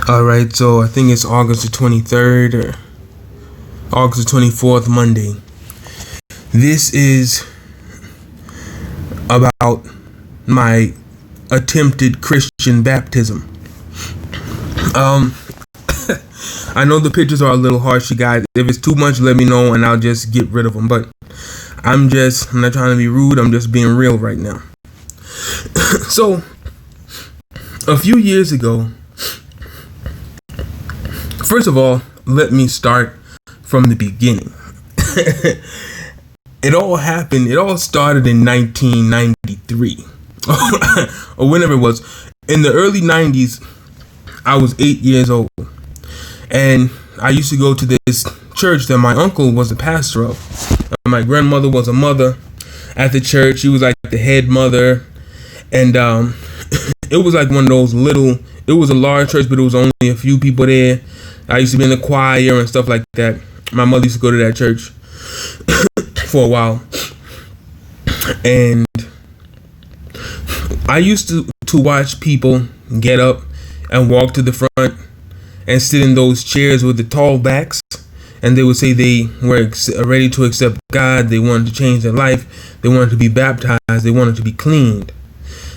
All right, so I think it's August the 23rd or August the 24th, Monday. This is about my attempted Christian baptism. I know the pictures are a little harsh, you guys. If it's too much, let me know and I'll just get rid of them. But I'm not trying to be rude. I'm just being real right now. So, a few years ago, first of all, let me start from the beginning. It all started in 1993 or whenever it was. In the early 90s, I was 8 years old, and I used to go to this church that my uncle was the pastor of. My grandmother was a mother at the church. She was like the head mother, and it was like one of those it was a large church, but it was only a few people there. I used to be in the choir and stuff like that. My mother used to go to that church for a while, and I used to watch people get up and walk to the front and sit in those chairs with the tall backs, and they would say they were ready to accept God. They wanted to change their life. They wanted to be baptized. They wanted to be cleaned.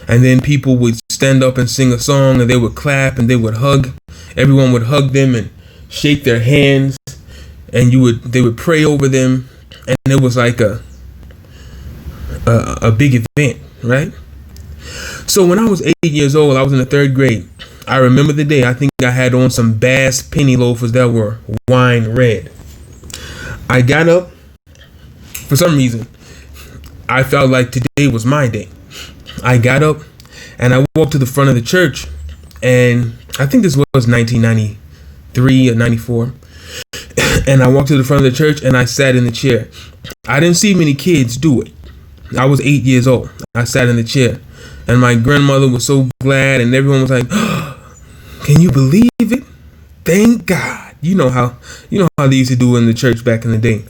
And then people would stand up and sing a song, and they would clap and they would hug. Everyone would hug them and shake their hands, and they would pray over them, and it was like a big event, right? So when I was 8 years old, I was in the third grade. I remember the day. I think I had on some Bass penny loafers that were wine red. I got up. For some reason, I felt like today was my day. I got up and I walked to the front of the church, and I think this was 1993 or 94. And I walked to the front of the church and I sat in the chair. I didn't see many kids do it. I was 8 years old. I sat in the chair, and my grandmother was so glad, and everyone was like, oh, "Can you believe it? Thank God." You know how they used to do in the church back in the day.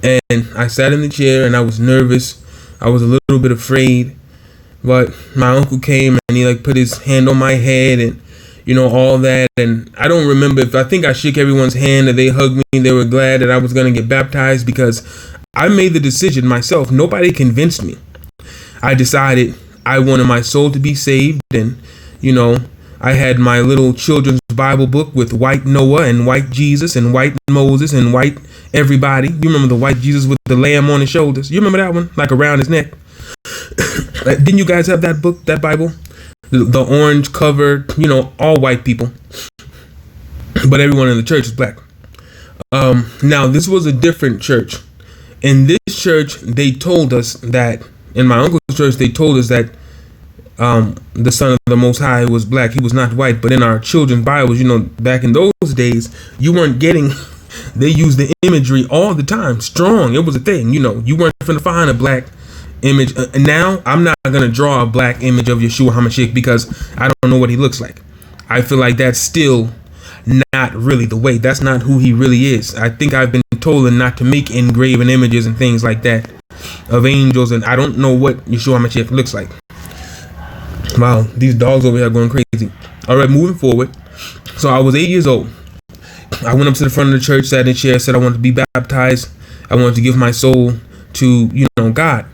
And I sat in the chair and I was nervous. I was a little bit afraid, but my uncle came and he put his hand on my head and all that. And I don't remember I think I shook everyone's hand and they hugged me. They were glad that I was going to get baptized because I made the decision myself. Nobody convinced me. I decided I wanted my soul to be saved, and I had my little children's Bible book with white Noah and white Jesus and white Moses and white everybody. You remember the white Jesus with the lamb on his shoulders? You remember that one? Like around his neck. Didn't you guys have that book, that Bible? The orange cover, all white people. But everyone in the church is black. Now, this was a different church. In this church, they told us that, in my uncle's church, they told us that the Son of the Most High was black. He was not white. But in our children's Bibles, back in those days, you weren't getting, they used the imagery all the time. Strong. It was a thing. You weren't going to find a black image. And now, I'm not going to draw a black image of Yeshua HaMashiach because I don't know what he looks like. I feel like that's still not really the way. That's not who he really is. I think I've been told not to make engraven images and things like that of angels, and I don't know what Yeshua HaMashiach looks like. Wow, these dogs over here are going crazy. All right, moving forward. So I was 8 years old. I went up to the front of the church, sat in a chair, said I wanted to be baptized. I wanted to give my soul to, God.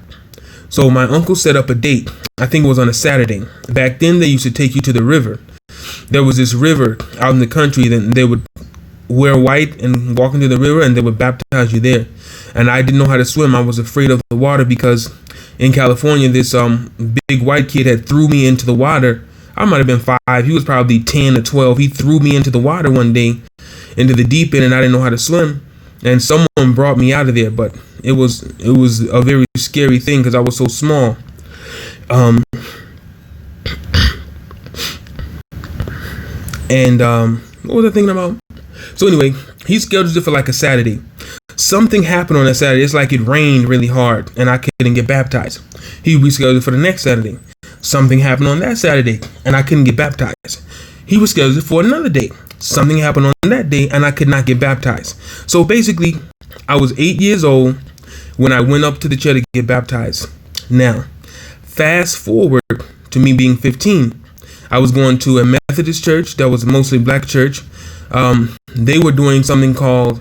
So my uncle set up a date. I think it was on a Saturday. Back then, they used to take you to the river. There was this river out in the country that they would wear white and walk into the river, and they would baptize you there. And I didn't know how to swim. I was afraid of the water because in California, this big white kid had threw me into the water. I might have been 5. He was probably 10 or 12. He threw me into the water one day, into the deep end, and I didn't know how to swim. And someone brought me out of there, but it was a very scary thing because I was so small. What was I thinking about? So anyway, he scheduled it for like a Saturday. Something happened on that Saturday. It's like it rained really hard and I couldn't get baptized. He rescheduled it for the next Saturday. Something happened on that Saturday and I couldn't get baptized. He rescheduled it for another day. Something happened on that day and I could not get baptized. So basically, I was 8 years old when I went up to the chair to get baptized. Now, fast forward to me being 15. I was going to a Methodist church that was mostly black church. They were doing something called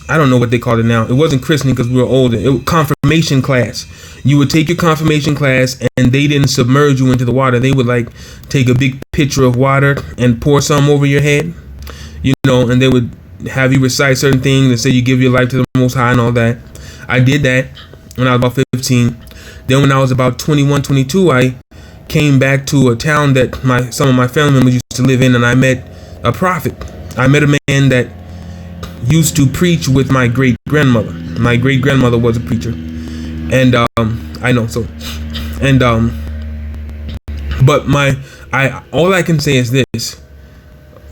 I don't know what they called it now. It wasn't christening because we were older. It was confirmation class. You would take your confirmation class and they didn't submerge you into the water. They would like take a big pitcher of water and pour some over your head, and they would have you recite certain things and say you give your life to the Most High and all that. I did that when I was about 15. Then when I was about 21, 22, I came back to a town that some of my family members used to live in, and I met a prophet. I met a man that used to preach with my great grandmother. My great grandmother was a preacher, and I know so. And but all I can say is this: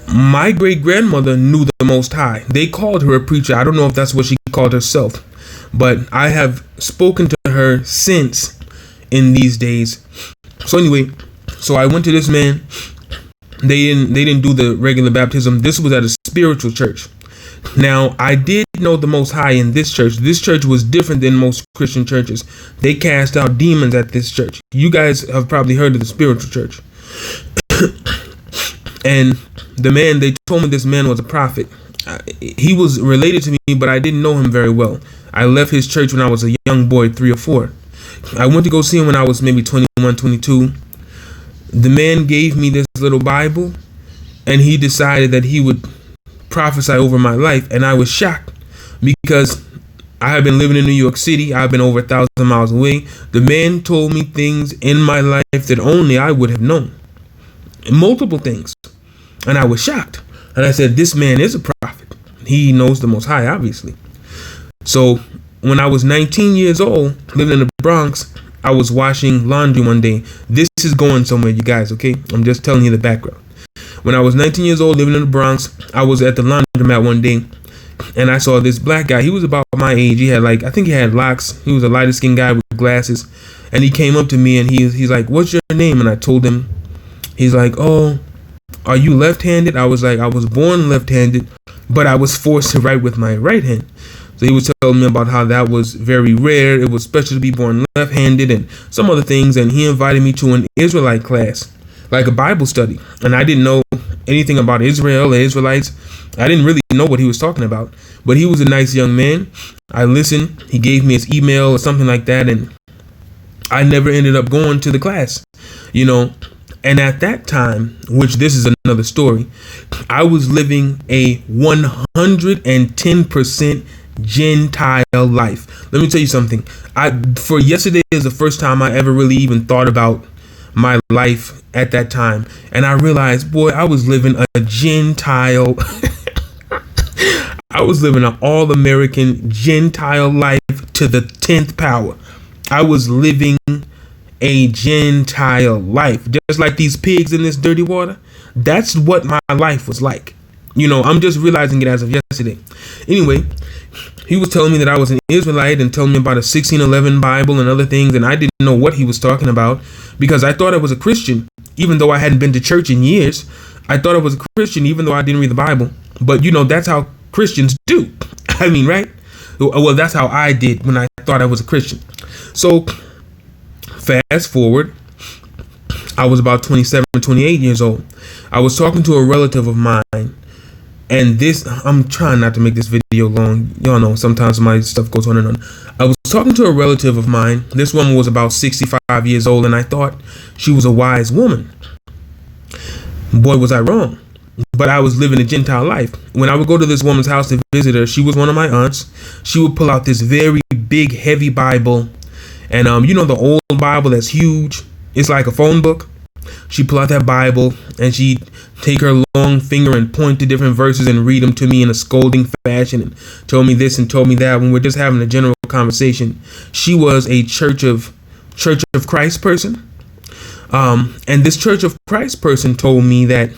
my great grandmother knew the Most High. They called her a preacher. I don't know if that's what she called herself, but I have spoken to her since in these days. So anyway, so I went to this man. They didn't do the regular baptism. This was at a spiritual church. Now, I did know the Most High in this church. This church was different than most Christian churches. They cast out demons at this church. You guys have probably heard of the spiritual church. And they told me this man was a prophet. He was related to me, but I didn't know him very well. I left his church when I was a young boy, 3 or 4. I went to go see him when I was maybe 21, 22. The man gave me this little Bible, and he decided that he would prophesy over my life, and I was shocked because I have been living in New York City. I've been over 1,000 miles away. The man told me things in my life that only I would have known, multiple things, and I was shocked. And I said, this man is a prophet. He knows the Most High, obviously. So when I was 19 years old, living in the Bronx, I was washing laundry one day. This is going somewhere, you guys, okay? I'm just telling you the background. When I was 19 years old, living in the Bronx, I was at the laundromat one day, and I saw this black guy. He was about my age. He had I think he had locks. He was a lighter skinned guy with glasses, and he came up to me and he's like, "What's your name?" And I told him. He's like, "Oh, are you left-handed?" I was like, "I was born left-handed, but I was forced to write with my right hand." So he was telling me about how that was very rare. It was special to be born left-handed and some other things. And he invited me to an Israelite class, like a Bible study. And I didn't know anything about Israel, the Israelites. I didn't really know what he was talking about. But he was a nice young man. I listened. He gave me his email or something like that. And I never ended up going to the class, And at that time, which this is another story, I was living a 110% Gentile life. Let me tell you something. For yesterday is the first time I ever really even thought about my life at that time. And I realized, boy, I was living a Gentile. I was living an all-American Gentile life to the 10th power. I was living a Gentile life, just like these pigs in this dirty water. That's what my life was like. I'm just realizing it as of yesterday. Anyway, he was telling me that I was an Israelite and telling me about a 1611 Bible and other things, and I didn't know what he was talking about because I thought I was a Christian, even though I hadn't been to church in years. I thought I was a Christian, even though I didn't read the Bible. But that's how Christians do. I mean, right? Well, that's how I did when I thought I was a Christian. So fast forward, I was about 27, 28 years old. I was talking to a relative of mine. And I'm trying not to make this video long. Y'all know sometimes my stuff goes on and on. I was talking to a relative of mine. This woman was about 65 years old, and I thought she was a wise woman. Boy, was I wrong. But I was living a Gentile life. When I would go to this woman's house to visit her, she was one of my aunts. She would pull out this very big, heavy Bible. And the old Bible that's huge. It's like a phone book. She'd pull out that Bible and she'd take her long finger and point to different verses and read them to me in a scolding fashion and told me this and told me that when we're just having a general conversation. She was a Church of Christ person. And this Church of Christ person told me that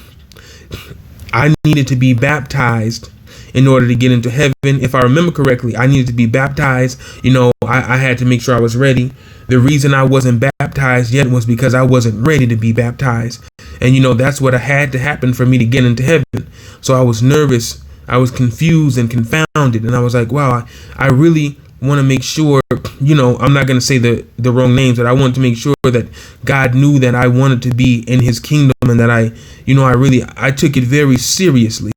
I needed to be baptized in order to get into heaven. If I remember correctly, I needed to be baptized. I had to make sure I was ready. The reason I wasn't baptized yet was because I wasn't ready to be baptized. And, that's what had to happen for me to get into heaven. So I was nervous. I was confused and confounded. And I was like, wow, I really want to make sure, I'm not going to say the wrong names, but I wanted to make sure that God knew that I wanted to be in his kingdom, and that I took it very seriously.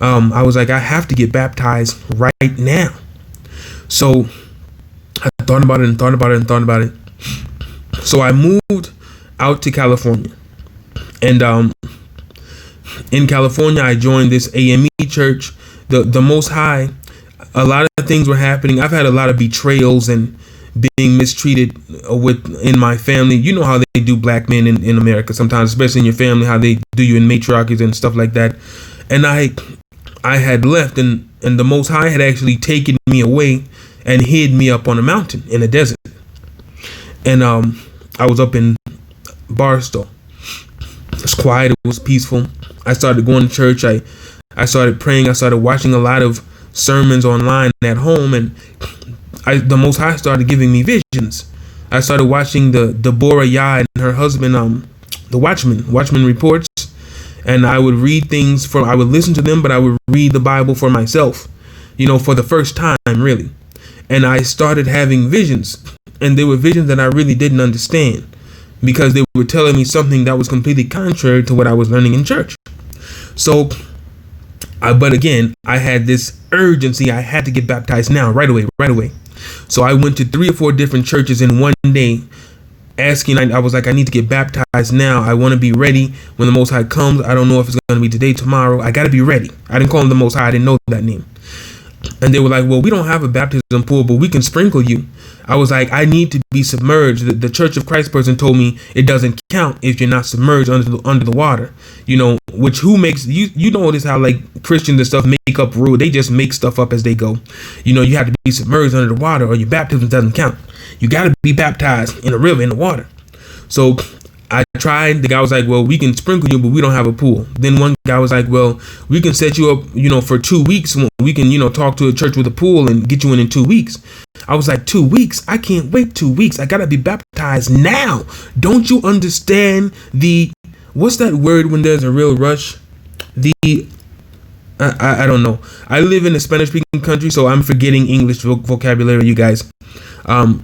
I was like, I have to get baptized right now. So I thought about it. So I moved out to California, and in California, I joined this AME church, the Most High. A lot of things were happening. I've had a lot of betrayals and being mistreated in my family. You know how they do black men in America sometimes, especially in your family, how they do you in matriarchies and stuff like that. And I had left, and the Most High had actually taken me away and hid me up on a mountain in a desert. And I was up in Barstow. It was quiet. It was peaceful. I started going to church. I started praying. I started watching a lot of sermons online at home, and the Most High started giving me visions. I started watching the Deborah Yah and her husband, the Watchman reports, and I would read things I would listen to them, but I would read the Bible for myself, for the first time, really. And I started having visions, and they were visions that I really didn't understand, because they were telling me something that was completely contrary to what I was learning in church. So but again, I had this urgency. I had to get baptized now, right away. So I went to 3 or 4 different churches in one day, asking. I was like, I need to get baptized now. I want to be ready when the Most High comes. I don't know if it's going to be today, tomorrow. I got to be ready. I didn't call him the Most High. I didn't know that name. And they were like, well, we don't have a baptism pool, but we can sprinkle you. I was like, I need to be submerged. The Church of Christ person told me it doesn't count if you're not submerged under the water. Which who makes you notice how like Christians and stuff make up rule. They just make stuff up as they go. You have to be submerged under the water, or your baptism doesn't count. You got to be baptized in a river, in the water. So I tried. The guy was like, well, we can sprinkle you, but we don't have a pool. Then one guy was like, well, we can set you up, for 2 weeks. We can, talk to a church with a pool and get you in 2 weeks. I was like, 2 weeks? I can't wait 2 weeks. I got to be baptized now. Don't you understand what's that word when there's a real rush? I don't know. I live in a Spanish speaking country, so I'm forgetting English vocabulary, you guys. Don't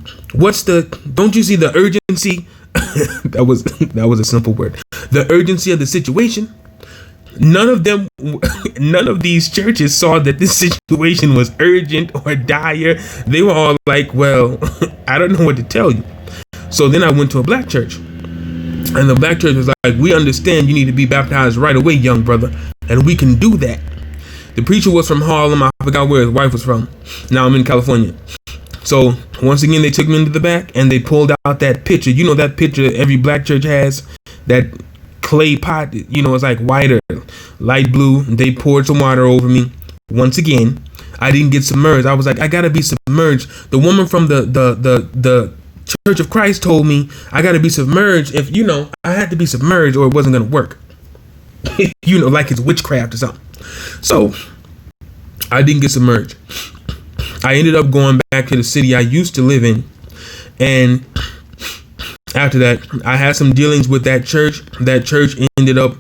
you see the urgency? that was a simple word. The urgency of the situation. None of these churches saw that this situation was urgent or dire. They were all like, well, I don't know what to tell you. So then I went to a black church, and the black church was like, we understand you need to be baptized right away, young brother, and we can do that. The preacher was from Harlem. I forgot where his wife was from. Now I'm in California. So once again, they took me into the back and they pulled out that pitcher. That pitcher every black church has, that clay pot, it's like white or light blue. They poured some water over me. Once again, I didn't get submerged. I was like, I gotta be submerged. The woman from the Church of Christ told me I gotta be submerged. If I had to be submerged or it wasn't gonna work. Like it's witchcraft or something. So I didn't get submerged. I ended up going back to the city I used to live in, and after that, I had some dealings with that church. That church ended up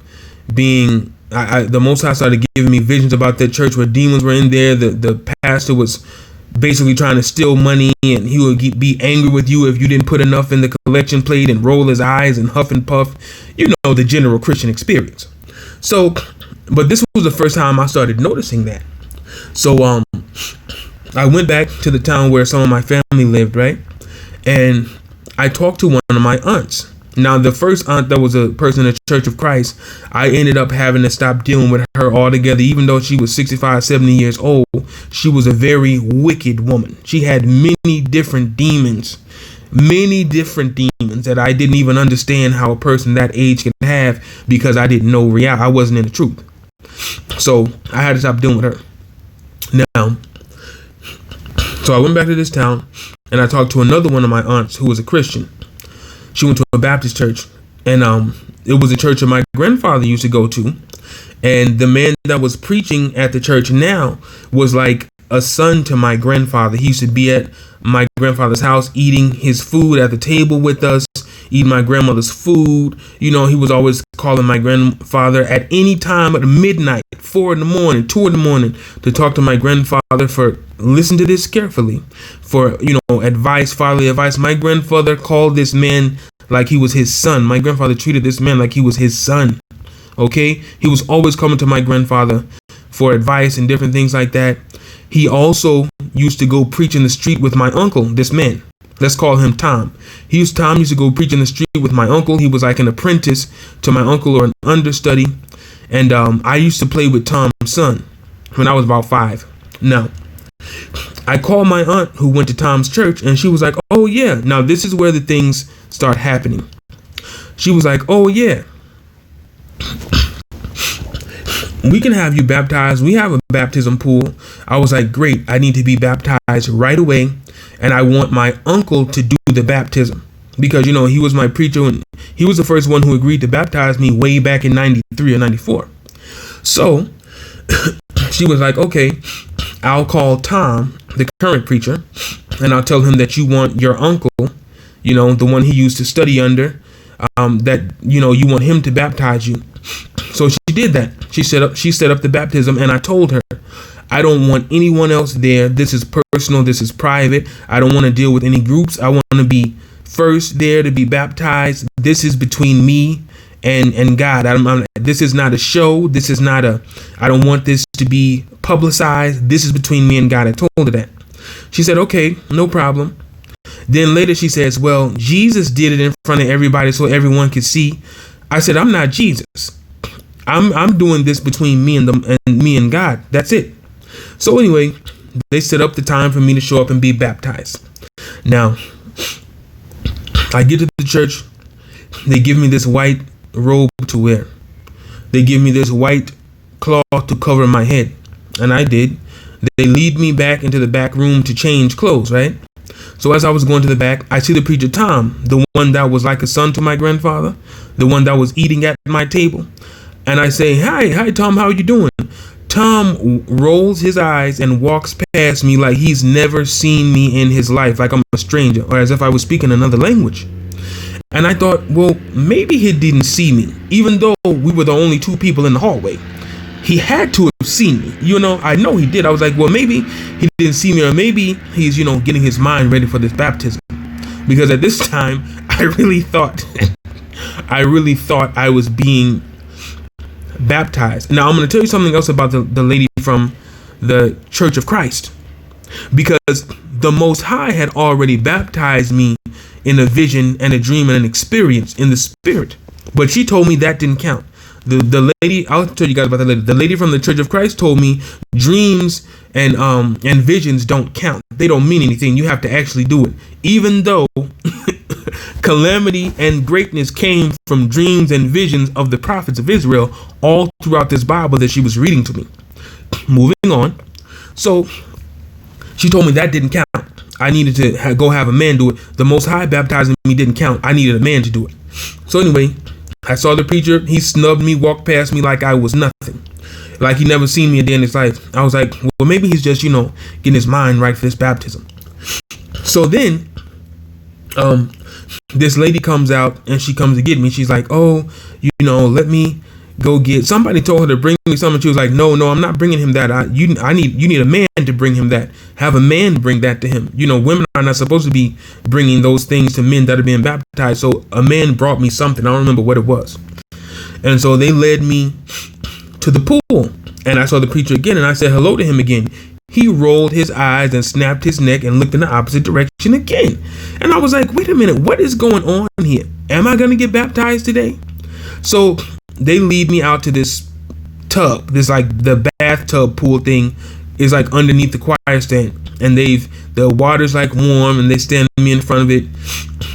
being, the Most High started giving me visions about that church where demons were in there. The pastor was basically trying to steal money, and he would be angry with you if you didn't put enough in the collection plate, and roll his eyes and huff and puff. The general Christian experience. So, but this was the first time I started noticing that. So, I went back to the town where some of my family lived, right? And I talked to one of my aunts. Now, the first aunt that was a person in the Church of Christ, I ended up having to stop dealing with her altogether. Even though she was 65, 70 years old, she was a very wicked woman. She had many different demons that I didn't even understand how a person that age can have, because I didn't know reality. I wasn't in the truth. So I had to stop dealing with her. Now, so I went back to this town and I talked to another one of my aunts who was a Christian. She went to a Baptist church, and it was a church that my grandfather used to go to. And the man that was preaching at the church now was like a son to my grandfather. He used to be at my grandfather's house eating his food at the table with us, eat my grandmother's food. He was always calling my grandfather at any time at midnight, 4 in the morning, 2 in the morning, to talk to my grandfather for, listen to this carefully, for, advice, fatherly advice. My grandfather called this man like he was his son. My grandfather treated this man like he was his son. Okay? He was always coming to my grandfather for advice and different things like that. He also used to go preach in the street with my uncle, this man. Let's call him Tom. Tom used to go preach in the street with my uncle. He was like an apprentice to my uncle, or an understudy. And I used to play with Tom's son when I was about 5. Now, I called my aunt who went to Tom's church, and she was like, oh, yeah. Now, this is where the things start happening. She was like, oh, yeah, we can have you baptized. We have a baptism pool. I was like, great. I need to be baptized right away. And I want my uncle to do the baptism because, he was my preacher, and he was the first one who agreed to baptize me way back in 93 or 94. So she was like, okay, I'll call Tom, the current preacher, and I'll tell him that you want your uncle, the one he used to study under, that, you want him to baptize you. So she did that. She set up the baptism, and I told her, I don't want anyone else there. This is personal. This is private. I don't want to deal with any groups. I want to be first there to be baptized. This is between me and God. This is not a show. This is not I don't want this to be publicized. This is between me and God. I told her that. She said, okay, no problem. Then later she says, well, Jesus did it in front of everybody so everyone could see. I said, I'm not Jesus. I'm doing this between me and God. That's it. So anyway, they set up the time for me to show up and be baptized. Now, I get to the church. They give me this white robe to wear. They give me this white cloth to cover my head. And I did. They lead me back into the back room to change clothes, right? So as I was going to the back, I see the preacher Tom, the one that was like a son to my grandfather, the one that was eating at my table. And I say, hi, Tom, how are you doing? Tom rolls his eyes and walks past me like he's never seen me in his life, like I'm a stranger, or as if I was speaking another language. And I thought, well, maybe he didn't see me, even though we were the only 2 people in the hallway. He had to have seen me. I know he did. I was like, well, maybe he didn't see me, or maybe he's, getting his mind ready for this baptism. Because at this time, I really thought I was being baptized. Now I'm going to tell you something else about the lady from the Church of Christ, because the Most High had already baptized me in a vision and a dream and an experience in the spirit, but she told me that didn't count. The lady, I'll tell you guys about that later. The lady from the Church of Christ told me dreams and visions don't count. They don't mean anything. You have to actually do it, even though calamity and greatness came from dreams and visions of the prophets of Israel all throughout this Bible that she was reading to me. Moving on. So she told me that didn't count. I needed to go have a man do it. The Most High baptizing me didn't count. I needed a man to do it. So anyway, I saw the preacher. He snubbed me, walked past me like I was nothing, like he never seen me a day in his life. I was like, well, maybe he's just, getting his mind right for this baptism. So then, this lady comes out and she comes to get me. She's like, oh, let me go get, somebody told her to bring me something. She was like, no, I'm not bringing him that. You need a man to bring him that. Have a man bring that to him. Women are not supposed to be bringing those things to men that are being baptized. So a man brought me something. I don't remember what it was. And so they led me to the pool, and I saw the preacher again, and I said hello to him again. He rolled his eyes and snapped his neck and looked in the opposite direction again. And I was like, wait a minute, what is going on here? Am I going to get baptized today? So they lead me out to this tub. This like the bathtub pool thing is like underneath the choir stand. And the water's like warm, and they stand me in front of it.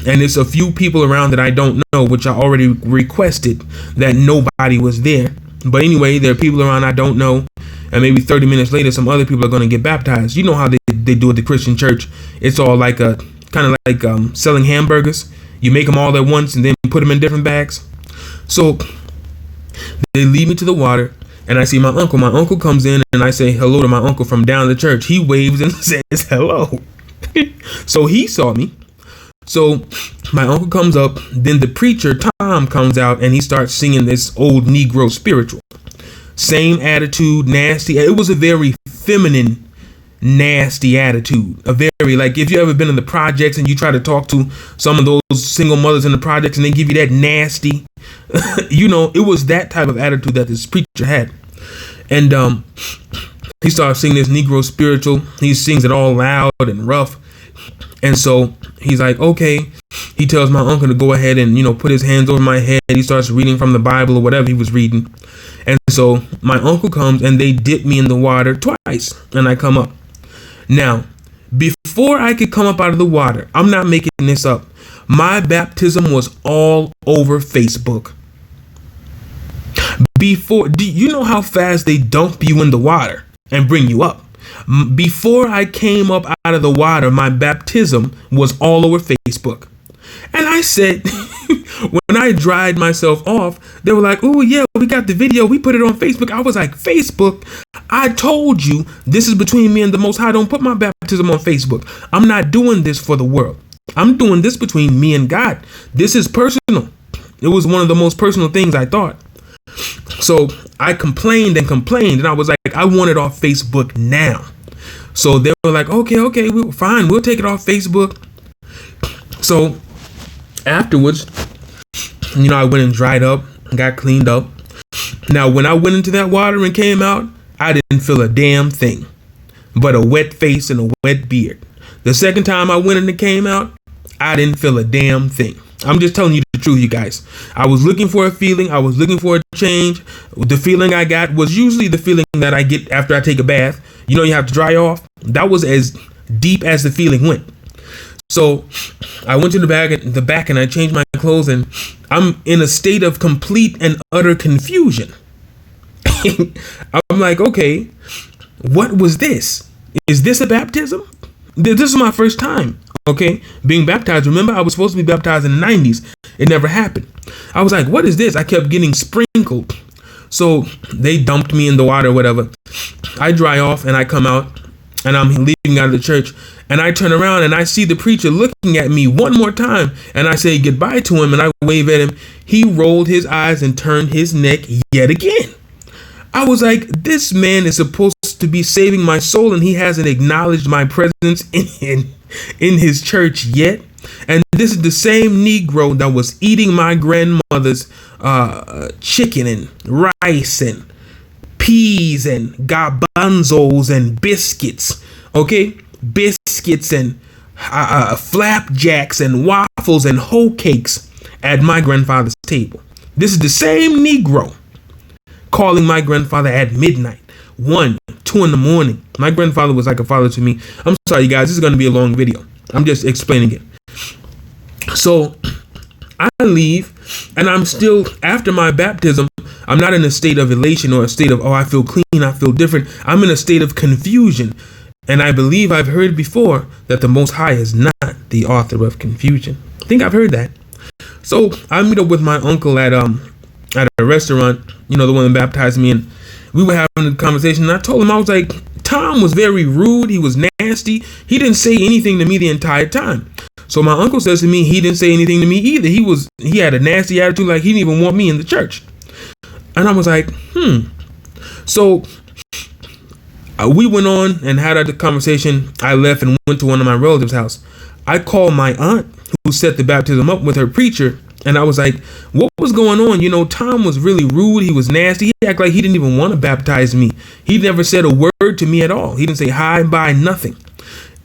And it's a few people around that I don't know, which I already requested that nobody was there. But anyway, there are people around I don't know. And maybe 30 minutes later, some other people are going to get baptized. You know how they do at the Christian church. It's all like a kind of like selling hamburgers. You make them all at once and then put them in different bags. So they lead me to the water, and I see my uncle. My uncle comes in, and I say hello to my uncle from down the church. He waves and says hello. So he saw me. So my uncle comes up, then the preacher, Tom, comes out and he starts singing this old Negro spiritual. Same attitude, nasty. It was a very feminine, nasty attitude. A very, like, if you ever been in the projects and you try to talk to some of those single mothers in the projects and they give you that nasty, it was that type of attitude that this preacher had. And he starts singing this Negro spiritual. He sings it all loud and rough. And so he's like, okay. He tells my uncle to go ahead and, put his hands over my head. He starts reading from the Bible or whatever he was reading. And so my uncle comes and they dip me in the water twice and I come up. Now, before I could come up out of the water, I'm not making this up. My baptism was all over Facebook. Do you know how fast they dump you in the water and bring you up? Before I came up out of the water, my baptism was all over Facebook. And I said, when I dried myself off, they were like, oh, yeah, we got the video. We put it on Facebook. I was like, Facebook? I told you this is between me and the Most High. Don't put my baptism on Facebook. I'm not doing this for the world. I'm doing this between me and God. This is personal. It was one of the most personal things I thought. So I complained, and I was like, I want it off Facebook now. So they were like, okay, fine. We'll take it off Facebook. So afterwards, I went and dried up, got cleaned up. Now, when I went into that water and came out, I didn't feel a damn thing but a wet face and a wet beard. The second time I went in and came out, I didn't feel a damn thing. I'm just telling you the truth, you guys. I was looking for a feeling. I was looking for a change. The feeling I got was usually the feeling that I get after I take a bath. You have to dry off. That was as deep as the feeling went. So I went to the back and I changed my clothes and I'm in a state of complete and utter confusion. I'm like, okay, what was this? Is this a baptism? This is my first time, okay, being baptized. Remember, I was supposed to be baptized in the 90s. It never happened. I was like, what is this? I kept getting sprinkled. So they dumped me in the water or whatever. I dry off and I come out and I'm leaving out of the church. And I turn around and I see the preacher looking at me one more time. And I say goodbye to him and I wave at him. He rolled his eyes and turned his neck yet again. I was like, this man is supposed to be saving my soul and he hasn't acknowledged my presence in his church yet. And this is the same Negro that was eating my grandmother's chicken and rice and peas and garbanzos and biscuits. Okay, biscuits and flapjacks and waffles and hoe cakes at my grandfather's table. This is the same Negro calling my grandfather at midnight, 1, 2 in the morning. My grandfather was like a father to me. I'm sorry, you guys, this is going to be a long video. I'm just explaining it. So I leave and I'm still, after my baptism, I'm not in a state of elation or a state of, I feel clean, I feel different. I'm in a state of confusion. And I believe I've heard before that the Most High is not the author of confusion. I think I've heard that. So I meet up with my uncle at a restaurant, the one that baptized me, and we were having a conversation. And I told him, I was like, Tom was very rude. He was nasty. He didn't say anything to me the entire time. So my uncle says to me, he didn't say anything to me either. He had a nasty attitude, like he didn't even want me in the church. And I was like, So we went on and had a conversation. I left and went to one of my relatives' house. I called my aunt who set the baptism up with her preacher. And I was like, what was going on? Tom was really rude. He was nasty. He acted like he didn't even want to baptize me. He never said a word to me at all. He didn't say hi, bye, nothing.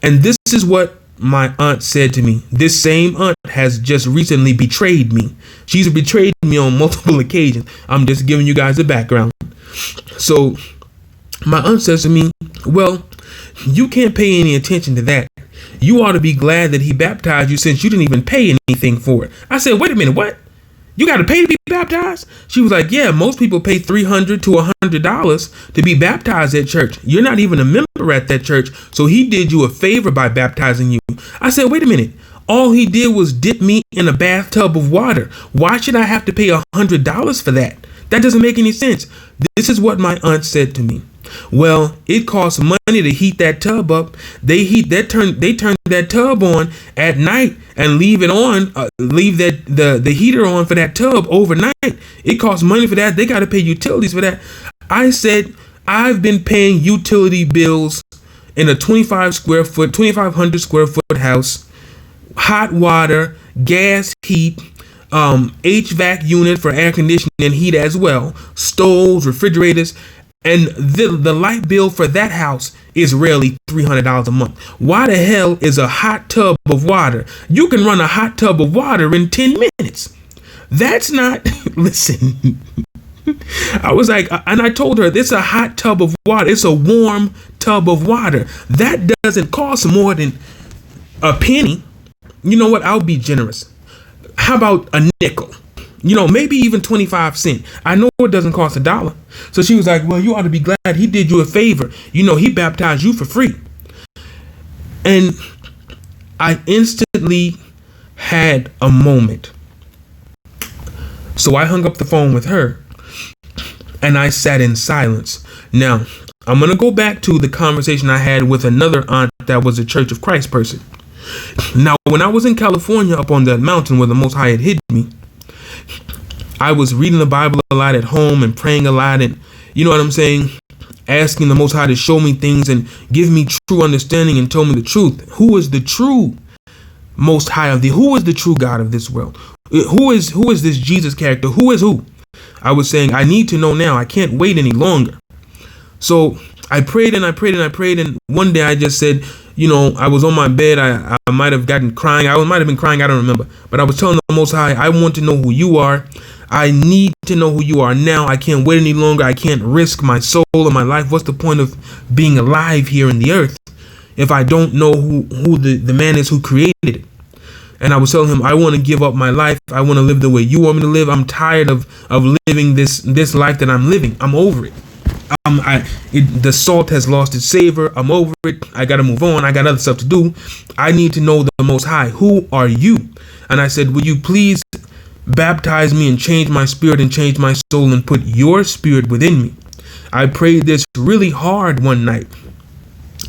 And this is what my aunt said to me. This same aunt has just recently betrayed me. She's betrayed me on multiple occasions. I'm just giving you guys the background. So my aunt says to me, well, you can't pay any attention to that. You ought to be glad that he baptized you since you didn't even pay anything for it. I said, wait a minute, what? You got to pay to be baptized? She was like, yeah, most people pay $300 to $100 to be baptized at church. You're not even a member at that church. So he did you a favor by baptizing you. I said, wait a minute. All he did was dip me in a bathtub of water. Why should I have to pay $100 for that? That doesn't make any sense. This is what my aunt said to me. Well, it costs money to heat that tub up. They turn that tub on at night and leave it on, leave the heater on for that tub overnight. It costs money for that. They got to pay utilities for that. I said, I've been paying utility bills in a 2,500 square foot house, hot water, gas, heat, HVAC unit for air conditioning and heat as well, stoves, refrigerators, and the light bill for that house is rarely $300 a month. Why the hell is a hot tub of water? You can run a hot tub of water in 10 minutes. That's not, listen. I was like, and I told her, it's a hot tub of water. It's a warm tub of water. That doesn't cost more than a penny. You know what? I'll be generous. How about a nickel? You know, maybe even 25 cents. I know it doesn't cost $1. So she was like, well, you ought to be glad he did you a favor. You know, he baptized you for free. And I instantly had a moment. So I hung up the phone with her and I sat in silence. Now, I'm going to go back to the conversation I had with another aunt that was a Church of Christ person. Now, when I was in California up on that mountain where the Most High had hid me, I was reading the Bible a lot at home and praying a lot, and you know what I'm saying, asking the Most High to show me things and give me true understanding and tell me the truth. Who is the true Most High of thee? Who is the true God of this world? Who is this Jesus character? Who is who? I was saying, I need to know now. I can't wait any longer. So I prayed and I prayed and I prayed, and one day I just said, you know, I was on my bed. I might have gotten crying. I might have been crying. I don't remember. But I was telling the Most High, I want to know who you are. I need to know who you are now. I can't wait any longer. I can't risk my soul or my life. What's the point of being alive here in the earth if I don't know who the man is who created it? And I was telling him, I want to give up my life. I want to live the way you want me to live. I'm tired of living this life that I'm living. I'm over it. The salt has lost its savor. I'm over it. I got to move on. I got other stuff to do. I need to know the Most High. Who are you? And I said, will you please baptize me and change my spirit and change my soul and put your spirit within me? I prayed this really hard one night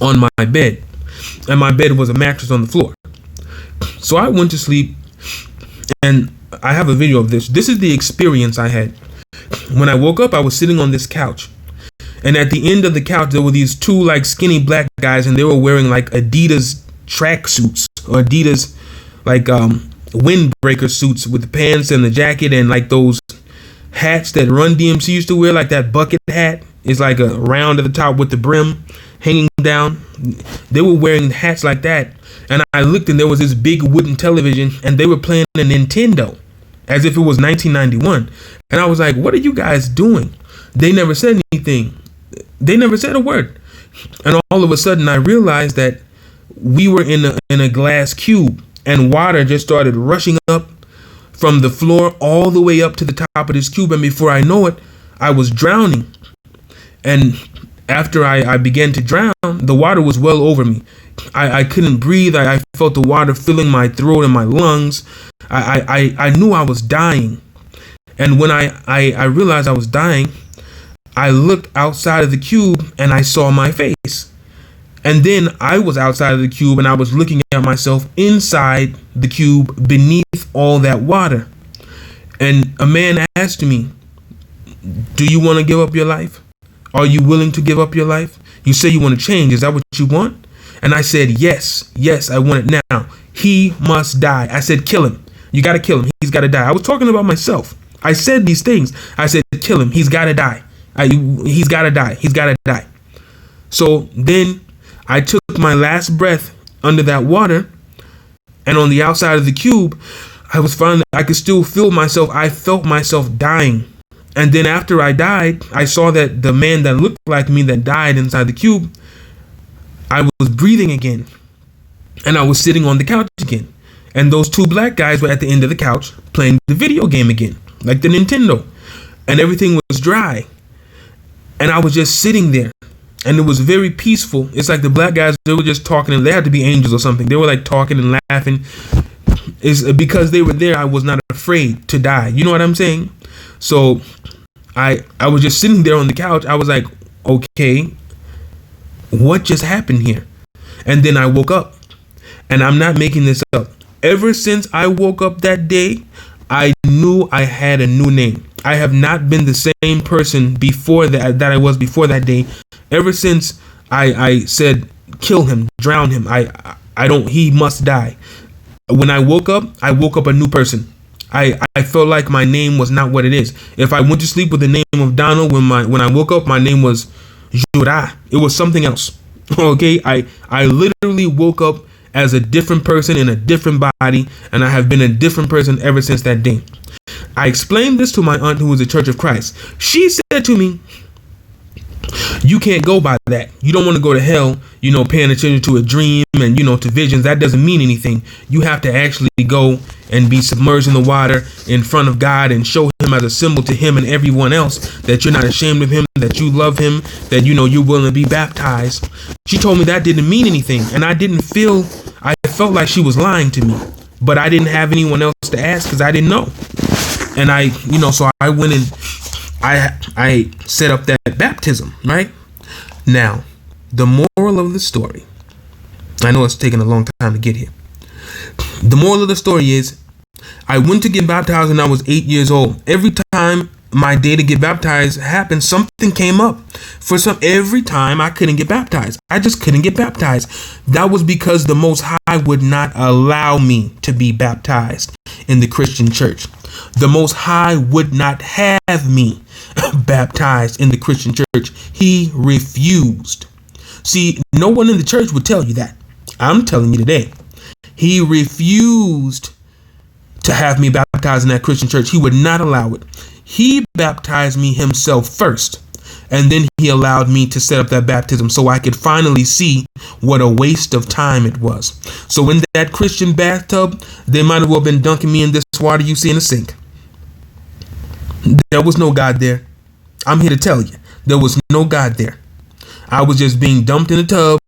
on my bed, and my bed was a mattress on the floor. So I went to sleep, and I have a video of this. This is the experience I had. When I woke up, I was sitting on this couch, and at the end of the couch, there were these two like skinny black guys, and they were wearing like Adidas track suits or Adidas like windbreaker suits with the pants and the jacket and like those hats that Run DMC used to wear, like that bucket hat. It's like a round at the top with the brim hanging down. They were wearing hats like that. And I looked, and there was this big wooden television, and they were playing a Nintendo as if it was 1991. And I was like, what are you guys doing? They never said anything. They never said a word. And all of a sudden I realized that we were in a glass cube, and water just started rushing up from the floor all the way up to the top of this cube. And before I know it, I was drowning. And after I began to drown, the water was well over me. I couldn't breathe. I felt the water filling my throat and my lungs. I knew I was dying. And when I realized I was dying, I looked outside of the cube and I saw my face. And then I was outside of the cube and I was looking at myself inside the cube beneath all that water. And a man asked me, do you want to give up your life? Are you willing to give up your life? You say you want to change. Is that what you want? And I said, yes, I want it now. He must die. I said, kill him. You got to kill him. He's got to die. I was talking about myself. I said these things. I said, kill him. He's got to die. He's got to die. He's got to die. So then I took my last breath under that water, and on the outside of the cube, I was finding I could still feel myself. I felt myself dying. And then after I died, I saw that the man that looked like me that died inside the cube, I was breathing again. And I was sitting on the couch again. And those two black guys were at the end of the couch playing the video game again, like the Nintendo. And everything was dry. And I was just sitting there. And it was very peaceful. It's like the black guys, they were just talking, and they had to be angels or something. They were like talking and laughing. It's because they were there, I was not afraid to die. You know what I'm saying? So I was just sitting there on the couch. I was like, okay, what just happened here? And then I woke up, and I'm not making this up. Ever since I woke up that day, I knew I had a new name. I have not been the same person before that I was before that day. Ever since I said, kill him, drown him. I don't. He must die. When I woke up a new person. I felt like my name was not what it is. If I went to sleep with the name of Donald, when I woke up, my name was Jura. It was something else. Okay, I literally woke up as a different person in a different body, and I have been a different person ever since that day. I explained this to my aunt, who was a Church of Christ. She said to me, you can't go by that. You don't want to go to hell, paying attention to a dream and, to visions. That doesn't mean anything. You have to actually go and be submerged in the water in front of God and show him as a symbol to him and everyone else that you're not ashamed of him, that you love him, that, you're willing to be baptized. She told me that didn't mean anything. And I felt like she was lying to me, but I didn't have anyone else to ask because I didn't know. And so I went and I set up that baptism, right? Now, the moral of the story, I know it's taken a long time to get here. The moral of the story is, I went to get baptized when I was 8 years old. Every time my day to get baptized happened, something came up. Every time I couldn't get baptized. I just couldn't get baptized. That was because the Most High would not allow me to be baptized in the Christian church. The Most High would not have me baptized in the Christian church. He refused. See, no one in the church would tell you that. I'm telling you today. He refused to have me baptized in that Christian church. He would not allow it. He baptized me himself first, and then he allowed me to set up that baptism so I could finally see what a waste of time it was. So in that Christian bathtub, they might have well been dunking me in this water you see in the sink. There was no God there. I'm here to tell you, there was no God there. I was just being dumped in a tub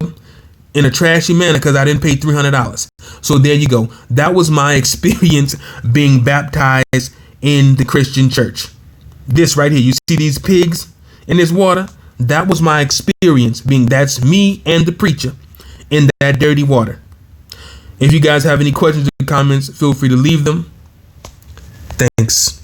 in a trashy manner because I didn't pay $300. So there you go. That was my experience being baptized in the Christian church. This right here, you see these pigs in this water? That was my experience that's me and the preacher in that dirty water. If you guys have any questions or comments, feel free to leave them. Thanks.